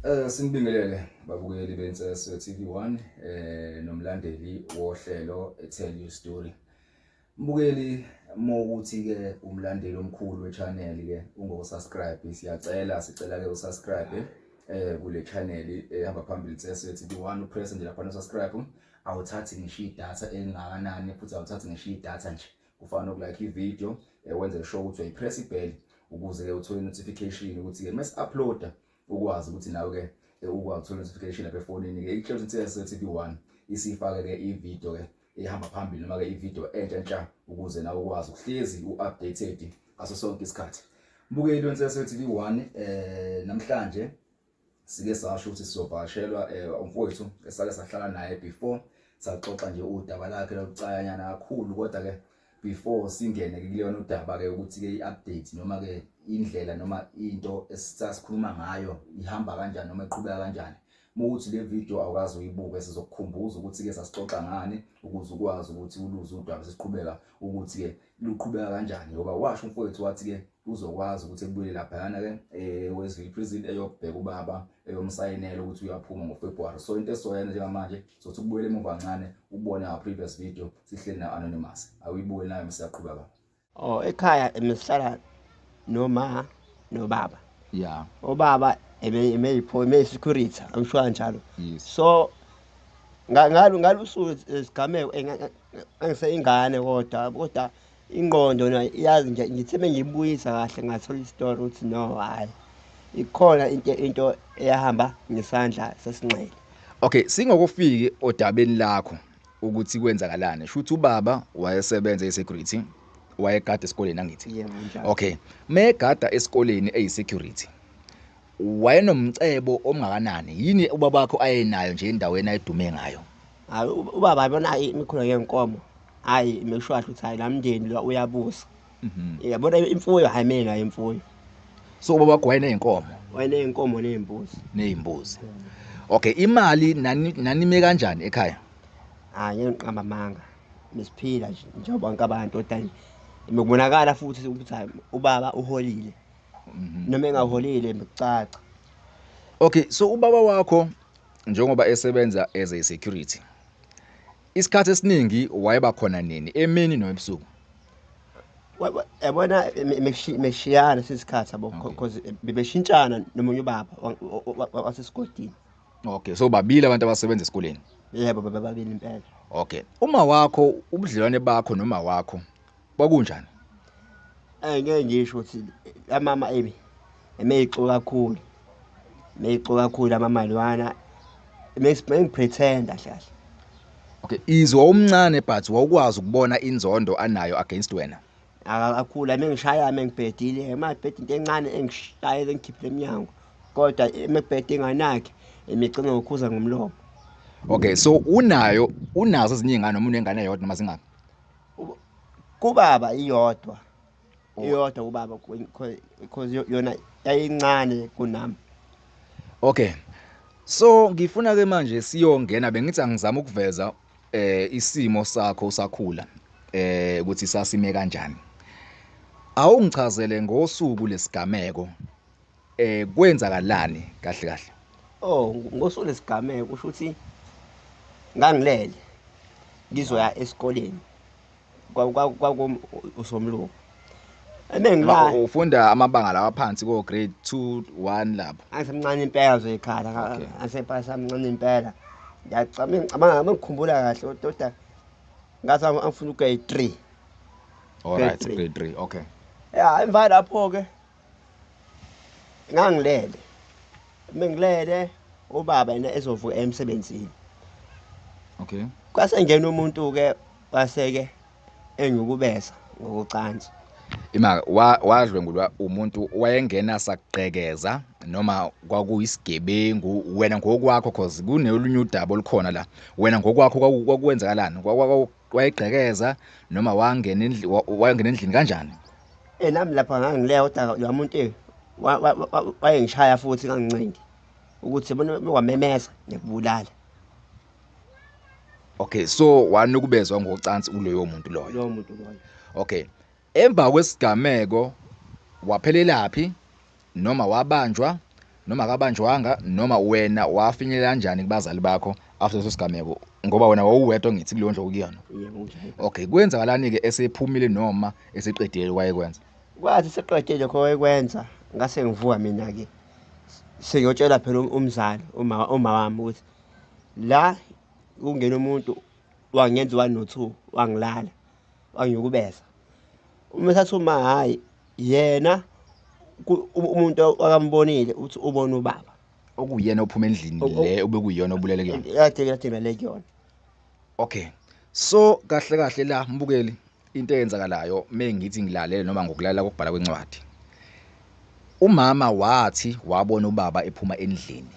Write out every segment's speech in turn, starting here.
Sinibingelele babukeli bensese TV1 nomlandeli wohlelo Tell You Story. Mbukeli mawukuthi ke umlandeli omkhulu we-channel ke ungo-subscribe sicela ke usubscribe kule channel ehamba phambili Tell TV1 upress nje lapha no-subscribe awuthathi ngisho idatha elingakanani futhi awuthathi ngisho idatha nje kufana ukulike ivideo wenze sure ukuthi uyayipress ibell ukuze ke uthole notification ukuthi ke mase uploada ukwazi ukuthi nawe ke ukwazi ukuthola notification lapha efonini ke iChelsea TV1 isifake ke ivideo ke ehamba phambili noma ke ivideo entsha ukuze nawe ukwazi ukuhlezi uupdated ngaso sonke isikhathi. Mbukeli wensese TV1 namhlanje sike sasho ukuthi sizovakashelwa umfowethu esake sahlala naye before saxoxa nje udaba lakhe lokucayanyana kakhulu kodwa ke before singene kuleyona udaba ke ukuthi ke iupdate noma ke indlela noma into esasikhuluma ngayo ihamba kanjani noma iqhubeka kanjani. Muthi le video awukazi uyibuke sizokukhumbuza ukuthi ke sasixoxa ngani ukuze ukwazi ukuthi uluze udaba sesiqhubeka ukuthi ke luqhubeka kanjani ngoba washo umfowethu wathi ke uzokwazi ukuthi ebuyele lapha yana ke Westville prison eyobheka ubaba eyomsayinela ukuthi uyaphuma ngoFebruary. So into esoyena njengamanje sothi ukubuyele emuva kancane ubone our previous video sihleli na anonymous awuyibuke nayo misiyaqhubeka. Ekhaya emesihlala noma nobaba. Yeah. Ubaba eme security angishwa njalo. Yes. So ngalusuku isigameko engiseyingane kodwa ingqondo iyazi nje ngitheme ngibuyisa kahle ngathola istory ukuthi no hayi ikhona into eyahamba ngesandla sesinxele. Okay, singokufiki odabeni lakho ukuthi kwenzakalani. Shuthi ubaba wayesebenza esecurity, wayegada esikoleni angithi. Yebo njalo. Okay, megada esikoleni eyisecurity. Wayenomcebo omngakanani? Yini ubaba wakho ayenayo nje endaweni ayidume ngayo? Hayi ubaba yabona imikhulo yenkomo. Hayi imeshwahle ukuthi hayi lamndeni lo uyabusa. Yabona imfuyo hayi mina imfuyo. So ubaba wakho wayeneyinkomo. Wayeneyinkomo nezimbuzi. Nezimbuzi. Okay, imali nanime kanjani ekhaya? Hayi ngiqamba manga. Nisiphila nje njengoba bonke abantu kodwa imekubonakala futhi ukuthi ubaba uholile. Noma engaholile bekucaca. Okay, so ubaba wakho njengoba esebenza as a security. Isikhathi esiningi wayeba khona nini? Emini noma ebusuku? Yabona meshiyana sesikhathi yabo because bebeshintshana nomunye ubaba wasesigodini. Okay, so babili abantu abasebenza esikoleni. Yebo bababili impela. Okay. Uma wakho ubudlelwane bakho noma wakho bakunjani? Ngeke ngisho ukuthi amama emeyixo kakhulu. Meyixo kakhulu amamalwana. Mengipretenda hlahle. Okay, izwa umncane but wawukwazi ukubona inzondo anayo against wena. Akakhulu mengishaya mengibhedile emabhedi into encane engishayele ngikhiphe eminyango. Kodwa emebhedi enganakhe emigcina ngokhuza ngomlomo. Okay, so unazo ezinye ingane noma unengane eyodwa noma zingaki? Kubaba iyodwa. Iyodwa kubaba because yona yayincane kunami. Okay. So ngifuna ke manje siyongena bengithi angizama ukuveza isimo sakho usakhula ukuthi sasime kanjani. Awungichazele ngosuku lesigameko kwenzakalani kahle kahle? Ngosuku lesigameko kusho ukuthi ngangilele ngizoya esikoleni usomluko emengilala ufunda amabanga lawa phansi ko grade 2 1 lapho angisemncane impela zoyikhala angisepasa amncane impela ngiyacabanga ngikhumbula kahle kodwa ngathi angifuna grade 3. Alright, grade 3. Okay. Yeah, emva lapho ke ngangilele mengilele ubaba yena ezovuka emsebenzini. Okay. Kwase ngena umuntu ke waseke engikubeza ngokucansi. Ima wadlwengulwa umuntu wayengena saqhekeza noma kwakuyisigebengu wena ngokwakho cause kunelunye udaba olukhona la wena ngokwakho kwakwenzakalani wayegqekeza noma wangena endlini kanjani? Nami lapha ngangileka kodwa lo muntu wayengishaya futhi ngangincingi ukuthi bona bekwamemeza ngikubulala. Okay, so wanukubezwa ngocansi kuloyo muntu loyo. Lo muntu loyo. Okay. Emva kwesigameko waphelelaphi noma wabanjwa noma akabanjwanga noma wena wafinyelela kanjani kubazali bakho after leso sigameko ngoba wena wawuwedwa ngithi kulondlo ukuyona. yebo kunjalo. Okay, kwenzakalani ke esephumile noma eseqedile wayekwenza? Kwathi seqedile lokho ekwenza ngase ngivuka mina-ke sengiyotshela phela umzali uma wami ukuthi la kungena umuntu wangenza 1 no 2 wangilala wangiyukubeza. Uma esathi uma hhayi yena umuntu akambonile uthi ubona ubaba Okuyena ophuma endlini le obekuyiyona obulele kuyona. kade ngale kuyona. Okay, so kahle kahle la mbukeli into eyenzakalayo mengithi ngilalele noma ngokulalela kokubhala kwencwadi. Umama wathi wabona ubaba ephuma endlini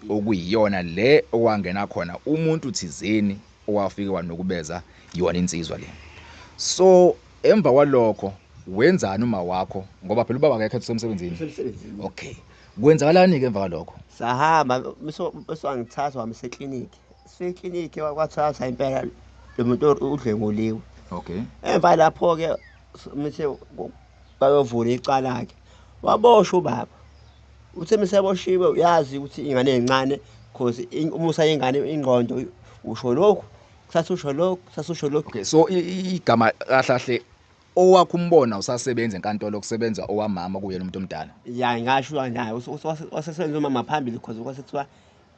okuyiyona le okwangena khona umuntu thizeni owafike wanokubeza yona insizwa le. So emva kwalokho wenzani uma wakho ngoba phela ubaba akekho esemsebenzini? Usemsebenzini. Okay, kwenzakalani ke emva kwalokho? Sahamba bese wangithatha wami eklinikhi. Eklinikhi kwathatha impela lo muntu udlenguliwe. Okay. Emva lapho-ke mise bayovula icala lakhe waboshwa ubaba. Uthe meseboshiwe uyazi ukuthi ingane encane because umusa yengane ingqondo usho lokhu kusasho lokhu kusasho lokhu. Okay, so igama kahlahle owakho umbona usasebenza enkantolo kusebenza owamama kuyena umuntu omdala. Ya ngasho naye wasesenza umama phambili because kwasethiwa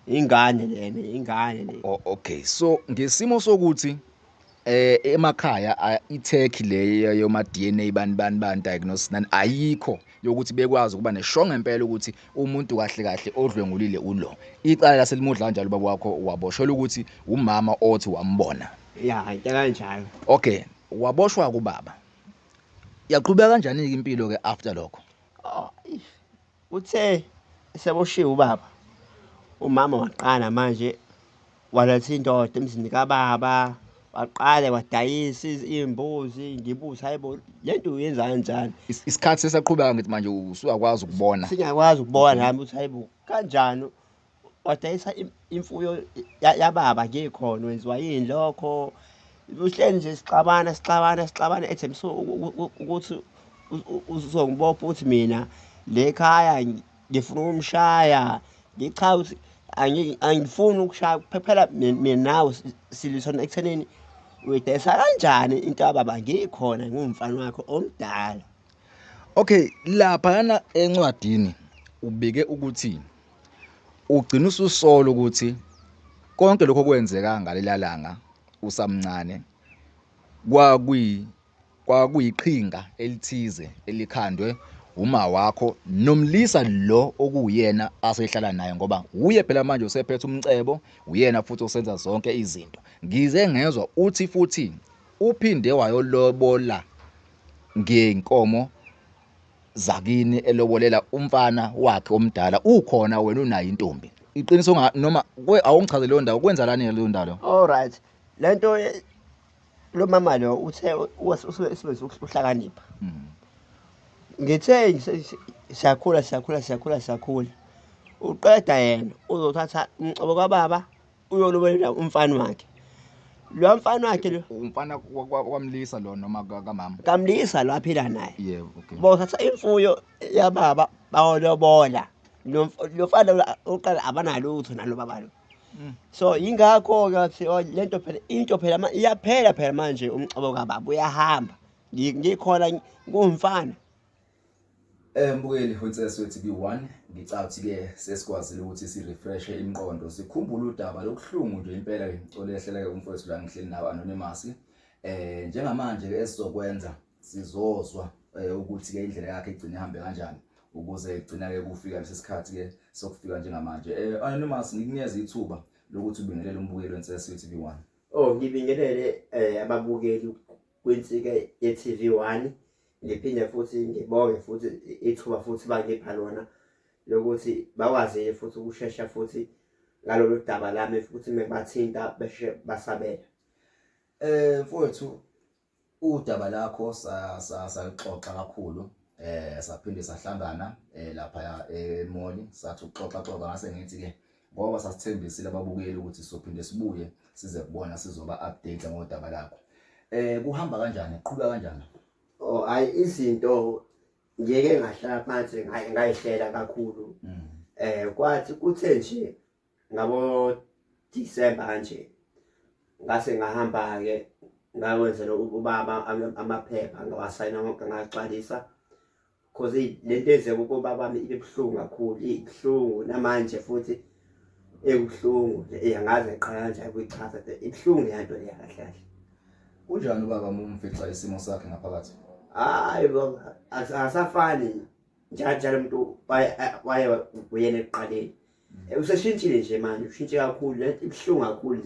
ingane le. Okay, so ngesimo sokuthi emakhaya itech le yoma DNA bani diagnosis nani ayikho yokuthi bekwazi ukuba neshonga impela ukuthi umuntu kahle kahle odlwengulile ulo. Icala laselimudla kanjalo baba wakho waboshelwa ukuthi umama othi wambona. Ya into kanjalo. Okay, waboshwa kubaba. Yaqhubeka kanjani ke impilo ke after lokho? Uthe seboshiwe ubaba. Umama waqala manje waletha indoda emzini kababa. Waqala wadayisa izimbuzi ngibuza hayibo lento uyenza kanjani. Isikhathi sesaqhubeka ngithi manje usuyakwazi ukubona. Singakwazi ukubona nami ukuthi hayibo kanjani wadayisa imfuyo yababa ngikhona wenziwa yini lokho. Uhleli nje sixabana ethembiso ukuthi uzongibopha ukuthi mina le khaya ngifuna ukumshaya. Ngicha ukuthi angifuni ukushaya phela mina nawe silisona ekuthenini uyidayisa kanjani into yababa ngikhona ngumfana wakho omdala. Okay, lapha encwadini ubike ukuthi ugcina ususola ukuthi konke lokho kwenzeka ngalelalanga usamncane kwakuyiqhinga elithize elikhandwe uma wakho nomlisa lo okuyena asehlala naye ngoba uye phela manje usephethe umcebo uyena futhi osenza zonke izinto. Ngize ngezwe uthi futhi uphinde wayolobola ngenkomo zakini elobolela umfana wakhe omdala ukhona wena unayo intombi. Iqiniso noma awungichazele leyo ndawo kwenzalani leyo ndawo? All right, lento lo mama lo uthe usebenzisa uhlakanipha. Ngithe siyakhula uqeda yena uzothatha umcobo kababa uyolobolela umfana wakhe. Lo mfana wakhe lo Umfana kwamlisa lo noma kamama? kamlisa lo aphila naye. Yebo, okay. Bothatha imfuyo yababa bawolobola. Lo mfana uqala abanalutho nalo baba lo. So ingakho kathi lento phela into phela iyaphela phela manje umcobo kababa uyahamba. Ngikhona ngumfana. Mbukeli Honsesi wethu B1 ngicathi ke sesikwazile ukuthi si-refreshe imiqondo sikhumbule udaba lokuhlungu nje impela ke olehlela ke umfowethu la ngihleli nawo Anonymous. Njengamanje ke esizokwenza sizozwa ukuthi ke indlela yakhe igcina ihambe kanjani ukuze igcina ke kufika lesikhathi ke sokufika njengamanje. Anonymous ngikunikeza ithuba lokuthi ubingelele umbukeli Honsesi wethu B1. Ngibingelele ababukeli kwensike ye-TV1. Ngiphinde futhi ngibonge futhi ithuba futhi bangipha lona lokuthi bakwazi futhi ukushesha futhi ngalolu daba lami futhi mebathinta beshe basabela. Mfowethu udaba lakho saxoxa kakhulu saphinde sahlangana lapha eMoli sathi uxoxa ngase ngithi ke ngoba sasithembisile ababukeli ukuthi sizophinde sibuye size kubona sizoba update ngodaba lakho. Kuhamba kanjani uqhubeka kanjani? Hayi izinto ngeke ngahlala phansi ngayihlela kakhulu. Kwathi kuthe nje ngabo December kanje ngase ngahamba-ke ngakwenzela ubaba amaphepha ngawasayina wonke ngagcwalisa cause lento ezeka ubaba bami ibuhlungu kakhulu, ibuhlungu namanje futhi ebuhlungu angaze ngiqala kanjani ukuyichaza ibuhlungu leyanto leya kahle kahle. Kunjani ubaba uma umfica isimo sakhe ngaphakathi? Hayi bo, asafani njalo umuntu waye uyena ekuqaleni. Useshintshile nje manje, ushintshe kakhulu, lento ibuhlungu kakhulu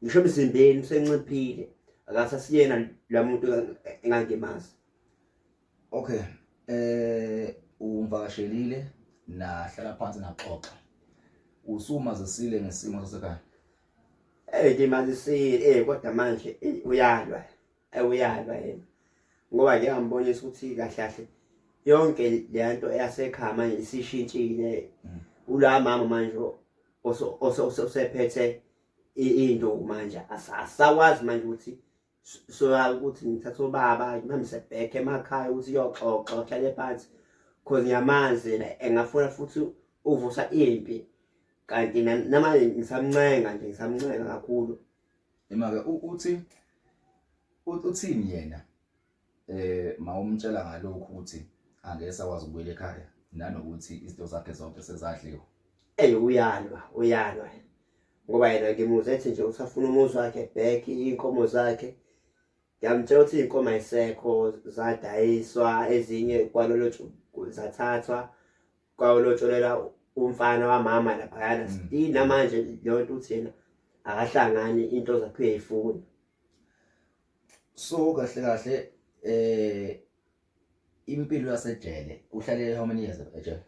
ngisho emzimbeni usenciphile, akasasiyena la muntu engangimazi. Okay, umvakashelile nahlala phansi naxoxa, usumazisile ngesimo sasekhaya? Ngimazisile kodwa manje uyalwa yena ngoba ngeke ngambonisa ukuthi kahle kahle yonke lento yasekhaya manje isishintshile. Ula mama manje osephethe induku manje asakwazi manje ukuthi soya ukuthi ngithatha ubaba ngihambise back emakhaya ukuthi uyoxoxa uhlale phansi cause ngiyamazi engafuna futhi uvusa impi, kanti namanje ngisamncenga kakhulu. Imake uthini yena mawumtshela ngalokho ukuthi angeke sakwazi ukubuyela ekhaya nanokuthi izinto zakhe zonke sezadliwa? Uyalwa ngoba yena ngimuze ethi nje usafuna umuzi wakhe back, inkomo zakhe. Ngiyamtshela ukuthi inkomo ayisekho, zadayiswa, ezinye kwalolo zathathwa kwalotsholela umfana wamama laphayana. Still namanje leyo nto uthi yena akahlangani, into zakhe uyayifuna. So kahle kahle impilo yasejele uhlale how many years ejele?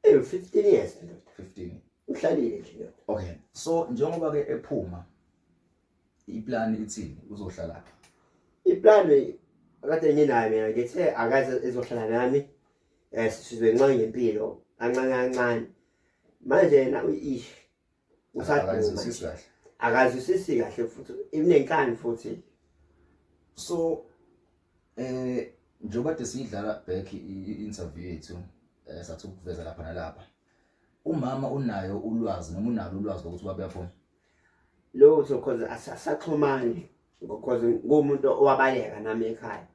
15 years. 15. Uhlalile nje. Okay, so njengoba ke ephuma iplan ithini uzohlala? Iplan kade nginayo mina, ngithe akaze ezohlala nami sizwe nxa ngempilo kancane manje yena akazwisisi kahle futhi inenkani futhi. So njengoba sidlala back i-interview yethu sathi ukuveza lapha nalapha, umama unayo ulwazi noma unalo ulwazi lokuthi ubaba uyaphuma? Lotho cause asaxhumani because ngumuntu owabaleka nami ekhaya.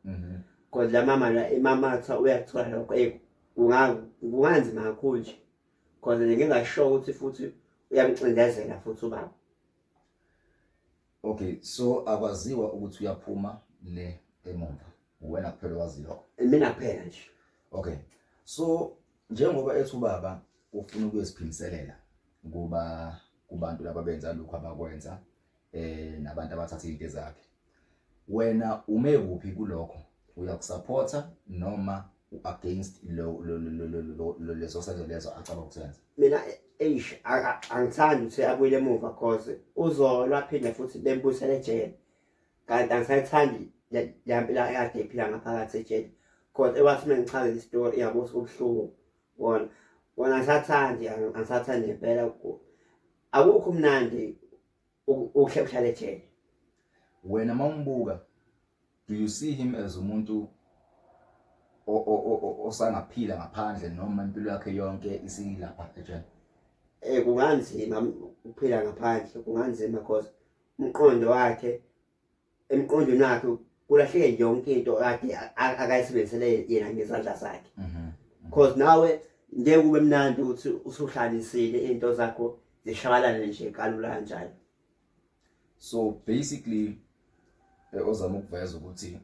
Cause la mama la imama kuthiwa uyakuthola lokho kunganzima kakhulu nje cause ngingasho ukuthi futhi uyamcindezela futhi ubaba. Okay, so akwaziwa ukuthi uyaphuma le emumva, wena kuphela wazi lokho? Mina kuphela nje. Okay, so njengoba ethi ubaba ufuna ukuyosiphiliselela kubantu laba benza lokho abakwenza nabantu abathatha izinto zakhe, wena ume kuphi kulokho? Uyakusupporta noma against leso senzo lezo acaba ukusenza? Mina angithandi ukuthi abuyele emuva cause uzolwa phinde futhi bembuyisele ejele, kanti angisayithandi yampilo yakhe ephila ngaphakathi ejele cause ewathi mengichaza istory yabo ubuhlungu wona angisathandi impela. Akukho mnandi ukuhlala ejele. Wena mawumbuka, do you see him as umuntu osangaphila ngaphandle noma impilo yakhe yonke isilapha ejele? Kunganzima ukuphila ngaphandle, kunganzima cause umqondo wakhe emqondweni wakhe kulahleke yonke into akade akayisebenzisele yena ngezandla zakhe. Cause nawe ngeke kube mnandi ukuthi usuhlalisile into zakho zishabalale nje kalula kanjalo. So basically ozama ukuveza ukuthi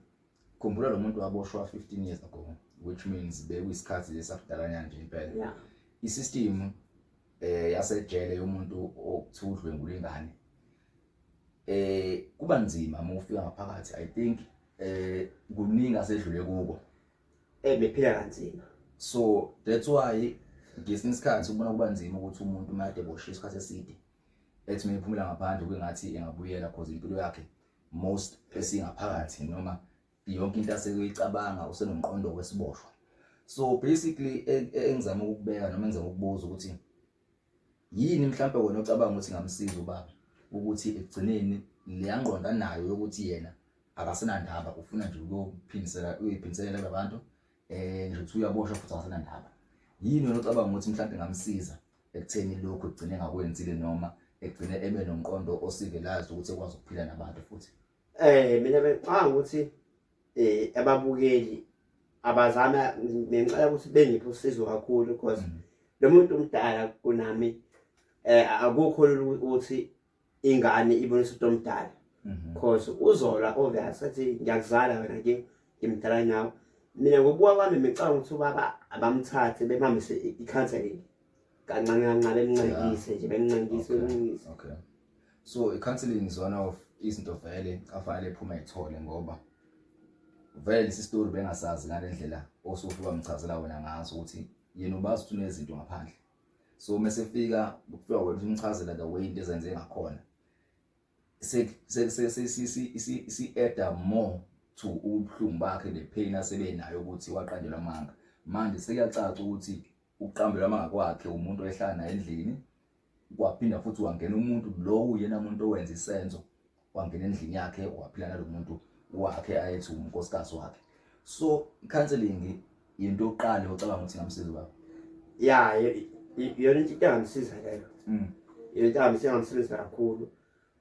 khumbula lo muntu waboshwa 15 years ago, which means bekuyisikhathi lesakudalanyana nje impela. Isystem yasejele yomuntu okuthi udlwengula ingane kuba nzima uma ufika ngaphakathi. I think kuningi asedlule kuko bephila kanzima. So that's why ngesinye isikhathi ubona kuba nzima ukuthi umuntu manje eboshwe isikhathi eside ethi meyiphumela ngaphandle kwengathi engabuyela cause impilo yakhe most esingaphakathi noma yonke into aseyicabanga usenomqondo wesiboshwa. So basically engizama ukubeka noma engizama ukubuza ukuthi yini mhlawumbe wena ocabanga ukuthi ngamsiza ubaba ukuthi egcineni leyangqonda nayo ukuthi yena akasenandaba, ufuna nje ukuphindisela uyiphindiselela labantu nje ukuthi uyaboshwa futhi akasenandaba. yini wena ocabanga ukuthi mhlawumbe ngamsiza ekutheni lokho egcine engakwenzile noma egcine ebe nomqondo osivelayo ukuthi ekwazi ukuphila nabantu futhi? Mina bengicabanga ukuthi ababukeli abazama ngicela ukuthi bengiphe usizo kakhulu because lo muntu omdala kunami akukho ukuthi ingane ibonisa umuntu omdala because uzola obvious athi ngiyakuzala wena ngimdala nawe. Mina ngokubuka kwami ngicabanga ukuthi ubaba abamthathe bemhambise i-counseling kancane kancane bemnqangise nje bemnqangise. Okay. So i-counseling is one of izinto vele afanele ephuma ethole ngoba vele isistory bengasazi ngalendlela osuke bamchazela wena ngazo ukuthi yena ubazi ukuthi unezinto ngaphandle. So mesefika kufika wena umchazela the way into ezenze ngakhona si add more to ubuhlungu bakhe le pain asebenayo ukuthi waqanjelwa amanga. Manje sekuyacaca ukuthi uqambelwa amanga kwakhe umuntu oyehlala naye endlini kwaphinda futhi wangena umuntu lo uyena umuntu owenza isenzo wangena endlini yakhe waphila nalomuntu wakhe ayethi unkosikazi wakhe. So counseling into oqala ocabanga ukuthi ngamsiza baba? Yeah, yona into engamsiza leyo. Into engamsiza kakhulu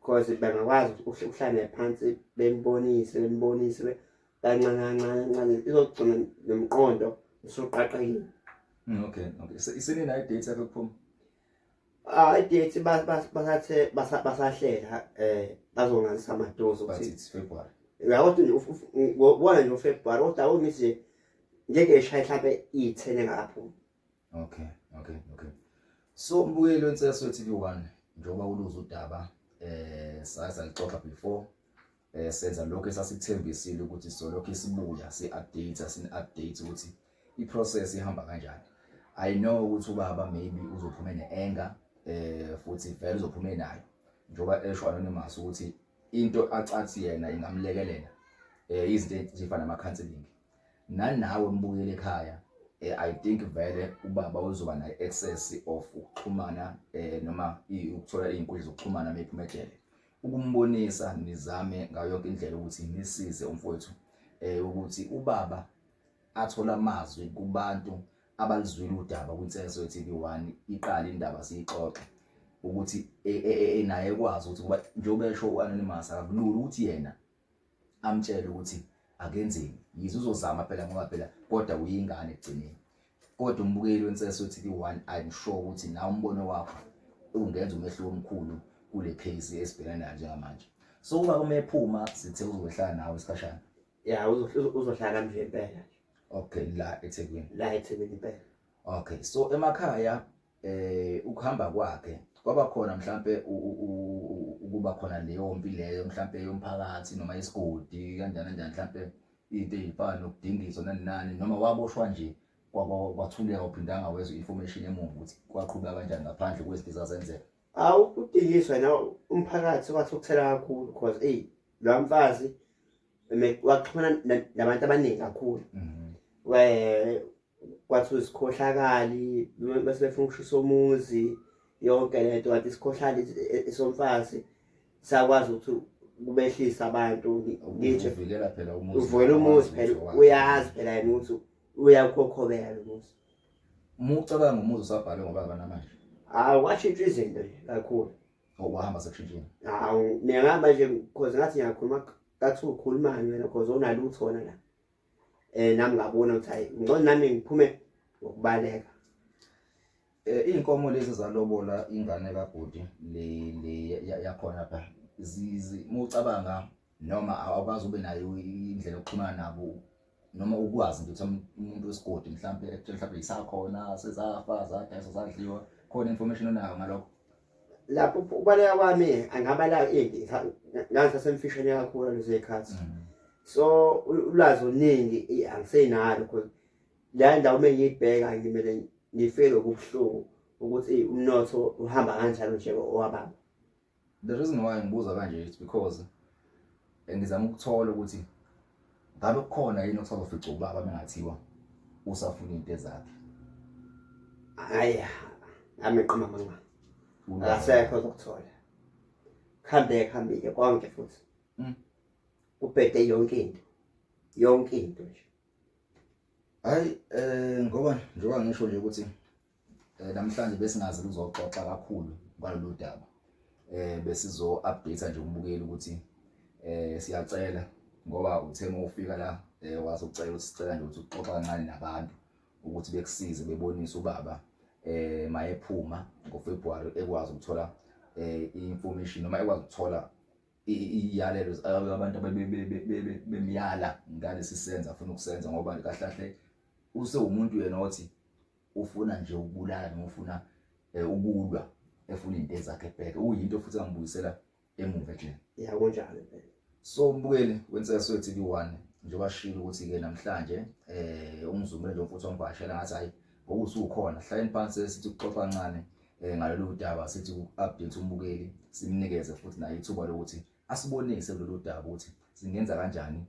because bengakwazi ukuhlala phansi bembonise kancane kancane izogcina nomqondo usuqaqekile. Okay. Isini na date yakho kuphuma? Date basathe basahlela bazongalisa amadozo But ukuthi it's February. uyabona ubona nje uFebruary kodwa awungithi ngeke eshaya mhlawumbe i10 ngapho. Okay. So mbuyelo wenseso TV1 njengoba uluza udaba sayixoxa before senza lokho esasikuthembisile ukuthi solokho isibuya si-update ukuthi i-process ihamba kanjani. I know ukuthi ubaba maybe uzophuma ne-anger futhi vele uzophuma nayo njengoba esho Anonymous ukuthi into acathi yena ingamlekelela izinto ezifana nama-counseling. Nanawe mbukele ekhaya I think vele ubaba uzoba na access of ukuxhumana noma ukuthola izinkundla zokuxhumana mephumelele ukumbonisa nizame ngayo yonke indlela ukuthi nisize umfowethu ukuthi ubaba athola amazwi kubantu abalizwile udaba kwinseso TV1 iqala indaba siyixoxe ukuthi naye kwazi ukuthi kuba njengoba esho uAnonymous akulula ukuthi yena amtshele ukuthi akenzeni yizo uzozama phela ngoba phela kodwa uyingane egcineni. Kodwa umbukeli wenseso TV1 I'm sure ukuthi nawe umbono wakho ungenza umehluko omkhulu kule case esibhekana nayo njengamanje. So uba kumephuma sithe uzohlala nawe isikhashana. Yeah, uzohlala nje impela. Okay, la eThekwini. La eThekwini impela. Okay, so emakhaya ukuhamba kwakhe kwaba khona mhlambe ukuba khona leyo mpi leyo mhlambe yomphakathi noma isigodi kanjani mhlambe into ezifana nokudingiswa nani noma waboshwa nje kwathuleka uphindanga wezwe information emuva ukuthi kwaqhubeka kanjani ngaphandle kwezinto ezazenzeka? Udingiswa na umphakathi wathi ukuthela kakhulu because lo mfazi waxhumana nabantu abaningi kakhulu. Kwathi isikhohlakali bese befuna ukushisa umuzi yonke lento wathi isikhohlakali esomfazi sakwazi ukuthi kubehlisa abantu ngisho uvikela phela umuzi. Uvela umuzi phela uyazi phela yena ukuthi uyakhokhobela lo muzi. Mucabanga umuzi usabhale ngoba namanje? Washintsha izinto nje kakhulu. Wahamba sekushintshile? Ngiyahamba nje because ngathi ngiyakhuluma kathi ukhulumani wena because onalutho wona la. Nami ngabona ukuthi hayi ngcono nami ngiphume ngokubaleka. Inkomo lezi zalobola ingane kaBhudi le yakhona lapha mucabanga noma awukazi ube nayo indlela yokuxhumana nabo noma ukwazi ukuthi umuntu wesigodi mhlambe isakhona sezafa zadayisa zadliwa khona information onayo ngalokho? Lapho ubaleka kwami angabala ngathi semfishane kakhulu lezi ekhathi. So ulwazi oluningi angisenalo because la ndawo mengiyibheka ngimele ngifele ukubuhlungu ukuthi umnotho uhamba kanjalo nje owababa. The reason why ngibuza kanje is because ngizama ukuthola ukuthi ngabe kukhona yini okusazofica ubaba mengathiwa usafuna into zakhe. Hhayi ameqima manga akasekho ukuthola khambeke konke futhi ubhede yonke into nje Hayi ngoba njengoba ngisho nje ukuthi namhlanje besingazi kuzoxoxa kakhulu ngalolu daba. Besizo update nje umbukeli ukuthi siyacela ngoba uthe mawufika la wazi ucela ukuthi sicela nje ukuthi uxoxa kancane nabantu ukuthi bekusize bebonise ubaba mayephuma ngoFebruary ekwazi ukuthola information noma ekwazi ukuthola iyalelo abantu bemiyala ngalesi senzo afuna ukusenza ngoba kahle kahle usewumuntu yena othi ufuna nje ukubulala noma ufuna ukulwa efuna into ezakhe back uyinto futhi angibuyisela emuva nje ya kunjalo phela. so umbukeli wenseso TV1 njengoba shilo ukuthi ke namhlanje umzumile nje mfuthu ongivashela ngathi hayi ngokusukhona hlayeni phansi sithi ukuxoxa kancane ngalolu daba sithi update umbukeli simnikeze futhi nayo ithuba lokuthi asibonise lolu daba ukuthi singenza kanjani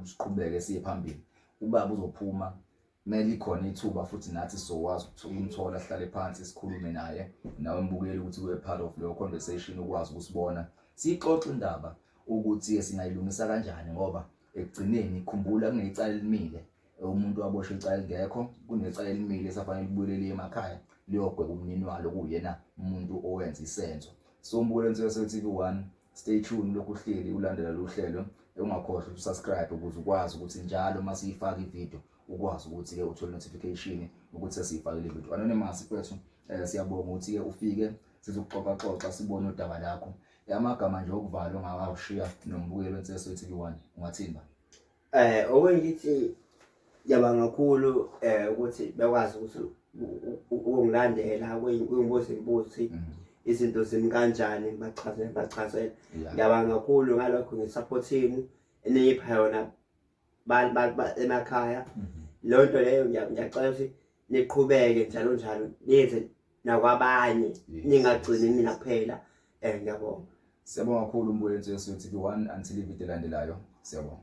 siqhubeke siye phambili. Ubaba uzophuma mele ikhona ithuba futhi nathi sizokwazi ukumthola sihlale phansi sikhulume naye nawe umbukeli ukuthi ube part of leyo conversation ukwazi ukusibona sixoxe indaba ukuthi singayilungisa kanjani ngoba ekugcineni khumbula kunecala elimile umuntu waboshwe icala lingekho kunecala elimile esafanele libuyelele emakhaya liyogweba umnini walo kuyena umuntu owenza isenzo. So umbukeli wenseso TV1 stay tuned lokhu uhleli ulandela lo hlelo ungakhohlwa ukusubscribe ukuze ukwazi ukuthi njalo mase siyifaka ivideo ukwazi ukuthi ke uthole notification ukuthi sesiyifakile ivideo. Anonymous mfethu siyabonga ukuthi ke ufike sizokuxoxa xoxa sibone udaba lakho. Amagama nje okuvala ongawashiya nombukeli wenseso TV1 ungathini ba? Owengithi yabanga kakhulu ukuthi bekwazi ukuthi ungilandela uyingibuza imibuzo izinto zimi kanjani bachazela. Ngiyabanga kakhulu ngalokho ngisupportini enipha yona emakhaya. Leyo nto leyo ngiyacela ukuthi niqhubeke njalo njalo nize nakwabanye ningagcini mina kuphela. Ngiyabonga. Siyabonga kakhulu umbukeli wenseso TV1 until ivideo elandelayo. Siyabonga.